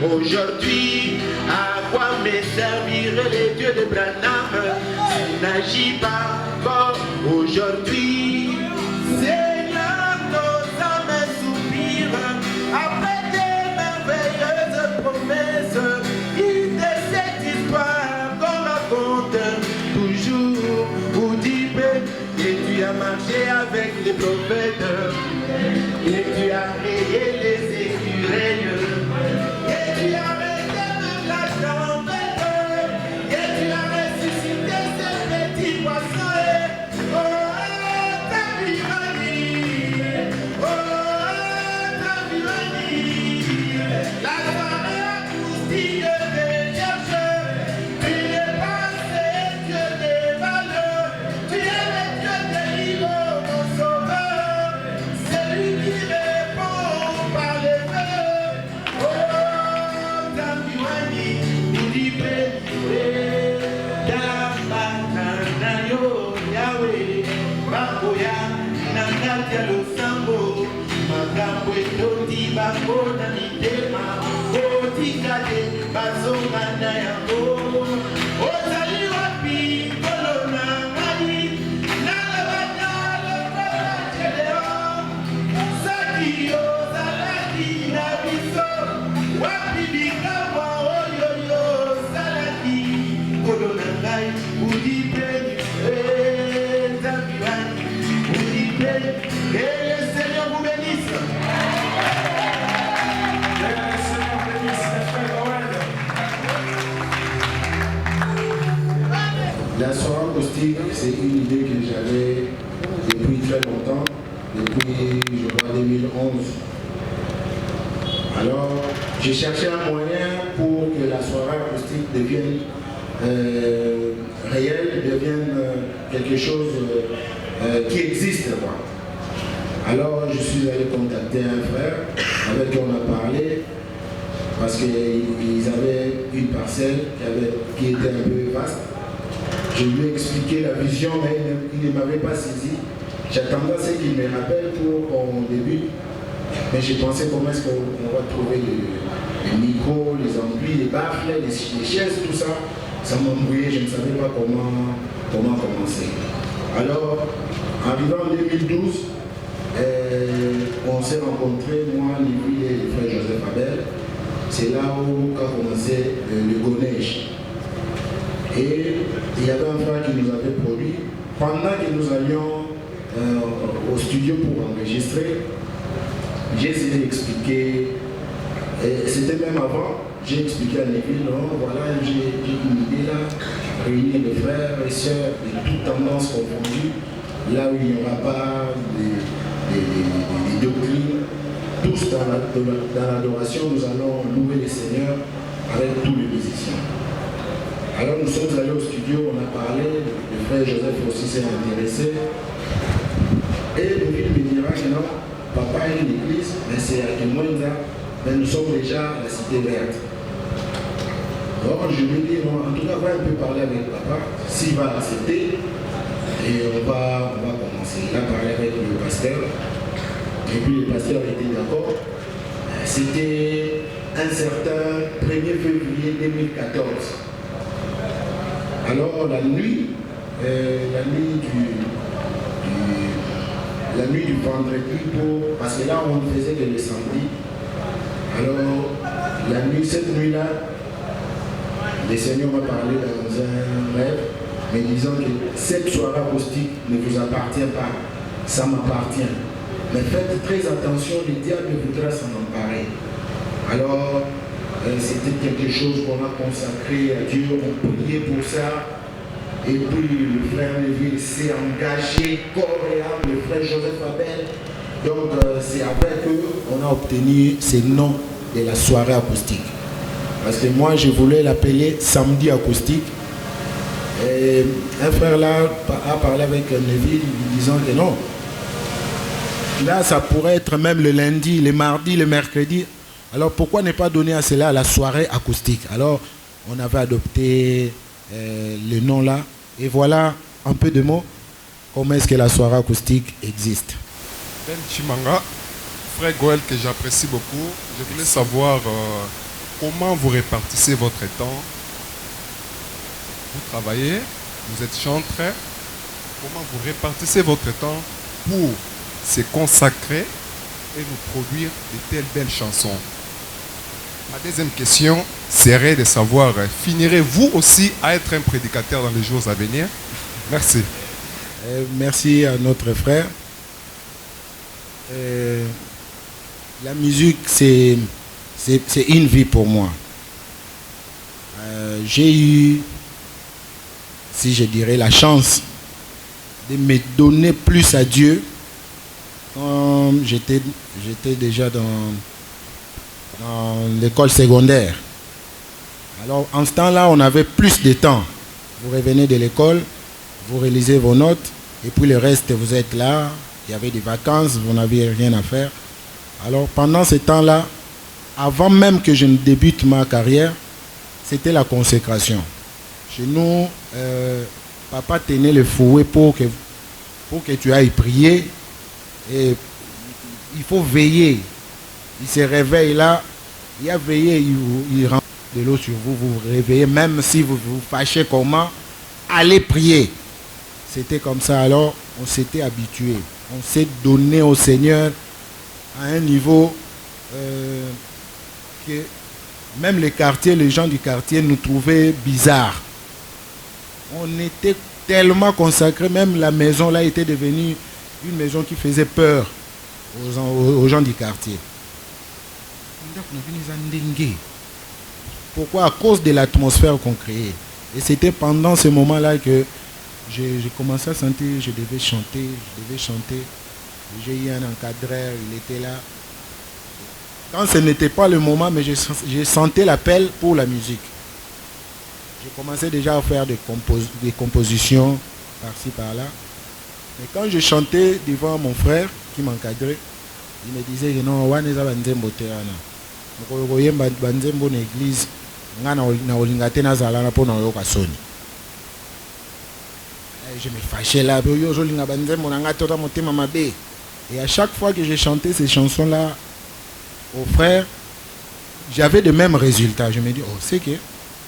Aujourd'hui, à quoi me serviraient les dieux de Branham s'il n'agit pas comme aujourd'hui? Seigneur, nos âmes soupirent après tes merveilleuses promesses. Qui de cette histoire qu'on raconte toujours ou dit et tu as marché avec les prophètes et tu as rayé les écureuils. katia losambo makambo etoti bango na mitema otikate bazonga na yango ozali wapi nkolo na ngai nalobata lokola Gédéon soki ozalaki na biso wapi likambo oyoyo osalaki nkolo na ngai udipeni Nzambi udipeni que le Seigneur vous bénisse. La soirée acoustique, c'est une idée que j'avais depuis très longtemps, depuis je crois 2011. Alors, j'ai cherché un moyen pour que la soirée acoustique devienne réelle, devienne quelque chose qui existe. Quoi. Alors, je suis allé contacter un frère avec qui on a parlé parce qu'ils avaient une parcelle qui était un peu vaste. Je lui ai expliqué la vision, mais il ne m'avait pas saisi. J'attendais à ce qu'il me rappelle pour qu'on débute. Mais j'ai pensé comment est-ce qu'on va trouver les micros, les amplis, les baffles, les chaises, tout ça. Ça m'embrouillait, je ne savais pas comment commencer. Alors, arrivant en 2012, on s'est rencontrés, moi, lui et le frère Joseph Abel. C'est là où a commencé le Gonège. Et il y avait un frère qui nous avait produit. Pendant que nous allions au studio pour enregistrer, j'ai essayé d'expliquer, c'était même avant, j'ai expliqué à Neville, non, voilà, j'ai une idée là, réunir les frères et sœurs de toutes tendances confondues, là où il n'y aura pas des doctrines, tous dans l'adoration, nous allons louer les seigneurs avec tous les musiciens. Alors nous sommes allés au studio, on a parlé, le frère Joseph aussi s'est intéressé. Et le ville me dira que non, papa est une église, mais c'est à Kimoinza, mais nous sommes déjà à la cité verte. Alors je lui ai dit, non, en tout cas, on va un peu parler avec papa, s'il va accepter, et on va commencer. Il a parlé avec le pasteur, et puis le pasteur était d'accord. C'était un certain 1er février 2014. Alors la nuit du vendredi, parce que là on ne faisait que le samedi. Alors cette nuit-là, le Seigneur m'a parlé dans un rêve, me disant que cette soirée acoustique ne vous appartient pas, ça m'appartient. Mais faites très attention, le diable voudra s'en emparer. Alors, c'était quelque chose qu'on a consacré à Dieu, on priait pour ça. Et puis le frère Neville s'est engagé corps et âme, le frère Joseph Abel. Donc c'est après qu'on a obtenu ce nom de la soirée acoustique. Parce que moi je voulais l'appeler samedi acoustique. Et un frère là a parlé avec Neville lui disant que non. Là ça pourrait être même le lundi, le mardi, le mercredi. Alors pourquoi ne pas donner à cela la soirée acoustique? Alors on avait adopté le nom là. Et voilà un peu de mots. Comment est-ce que la soirée acoustique existe? Ben Chimanga, frère Goël que j'apprécie beaucoup. Je voulais savoir comment vous répartissez votre temps. Vous travaillez, vous êtes chanteur. Comment vous répartissez votre temps pour se consacrer et nous produire de telles belles chansons? Ma deuxième question serait de savoir, finirez-vous aussi à être un prédicateur dans les jours à venir? Merci. Merci à notre frère. La musique, c'est une vie pour moi. J'ai eu, si je dirais, la chance de me donner plus à Dieu quand j'étais déjà dans l'école secondaire. Alors en ce temps-là, on avait plus de temps. Vous revenez de l'école, vous réalisez vos notes, et puis le reste, vous êtes là, il y avait des vacances, vous n'aviez rien à faire. Alors pendant ce temps-là, avant même que je ne débute ma carrière, c'était la consécration. Chez nous, papa tenait le fouet pour que tu ailles prier Et il faut veiller. Il se réveille là, il a veillé, il rentre de l'eau sur vous, vous vous réveillez, même si vous vous fâchez comment, allez prier. C'était comme ça, alors on s'était habitué. On s'est donné au Seigneur à un niveau que même les quartiers, les gens du quartier nous trouvaient bizarres. On était tellement consacrés, même la maison là était devenue une maison qui faisait peur aux gens du quartier. Pourquoi? À cause de l'atmosphère qu'on créait. Et c'était pendant ce moment-là que j'ai commencé à sentir, je devais chanter. J'ai eu un encadreur, il était là. Quand ce n'était pas le moment, mais j'ai senti l'appel pour la musique. J'ai commencé déjà à faire des compositions par-ci, par-là. Mais quand je chantais devant mon frère qui m'encadrait, il me disait que non, Waneza Banzembo Terana. Banzembo l'église, je me fâchais là. Et à chaque fois que j'ai chanté ces chansons-là aux frères, j'avais de mêmes résultats. Je me dis, oh, c'est que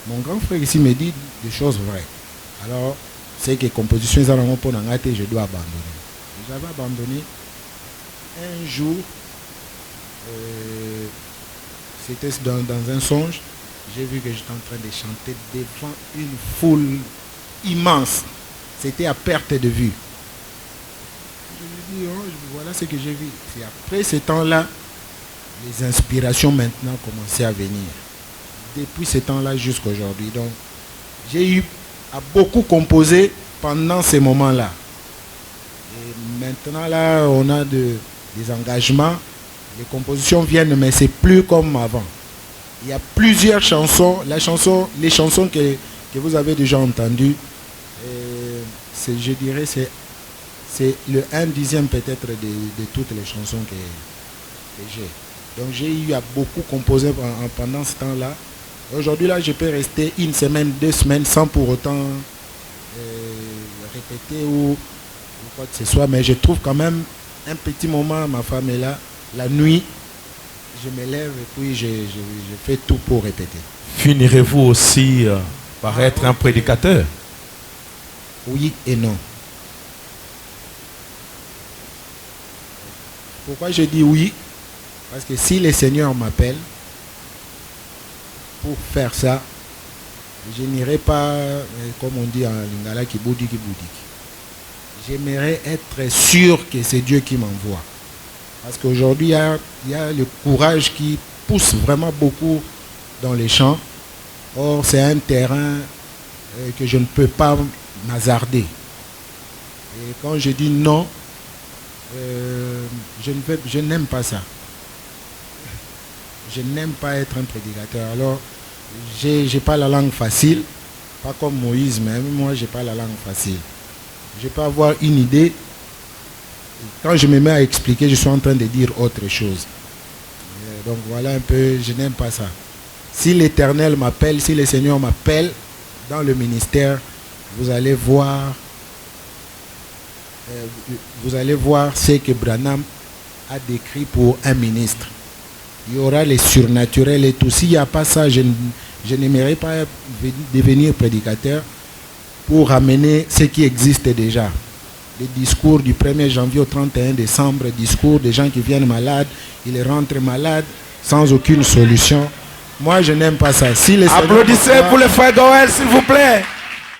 mon grand frère ici me dit des choses vraies. Alors, c'est que composition, je dois abandonner. J'avais abandonné. Un jour, c'était dans un songe, j'ai vu que j'étais en train de chanter devant une foule immense. C'était à perte de vue. Je me dis, oh, voilà ce que j'ai vu. Et après ce temps-là, les inspirations maintenant commençaient à venir. Depuis ce temps-là jusqu'à aujourd'hui. Donc, j'ai eu à beaucoup composer pendant ces moments-là. Et maintenant, là, on a des engagements. Les compositions viennent, mais c'est plus comme avant. Il y a plusieurs chansons. Les chansons que vous avez déjà entendues, je dirais, c'est le 1/10 peut-être de toutes les chansons que j'ai. Donc j'ai eu à beaucoup composer pendant ce temps-là. Aujourd'hui, là, je peux rester une semaine, 2 semaines sans pour autant répéter ou quoi que ce soit. Mais je trouve quand même un petit moment, ma femme est là. La nuit, je me lève et puis je fais tout pour répéter. Finirez-vous aussi par être un prédicateur? Oui et non. Pourquoi je dis oui? Parce que si le Seigneur m'appelle pour faire ça, je n'irai pas, comme on dit en lingala, qui boudi. J'aimerais être sûr que c'est Dieu qui m'envoie. Parce qu'aujourd'hui, il y a le courage qui pousse vraiment beaucoup dans les champs. Or, c'est un terrain que je ne peux pas m'hasarder. Et quand je dis non, je n'aime pas ça. Je n'aime pas être un prédicateur. Alors, j'ai pas la langue facile, pas comme Moïse, même moi, j'ai pas la langue facile. Je peux avoir une idée. Quand je me mets à expliquer, je suis en train de dire autre chose. Donc voilà un peu, je n'aime pas ça. Si l'Éternel m'appelle, si le Seigneur m'appelle dans le ministère, vous allez voir ce que Branham a décrit pour un ministre. Il y aura les surnaturels et tout. S'il n'y a pas ça, je n'aimerais pas devenir prédicateur pour ramener ce qui existe déjà. Les discours du 1er janvier au 31 décembre, discours des gens qui viennent malades, ils rentrent malades sans aucune solution. Moi, je n'aime pas ça. Si les applaudissez pour le frère Goël, s'il vous plaît.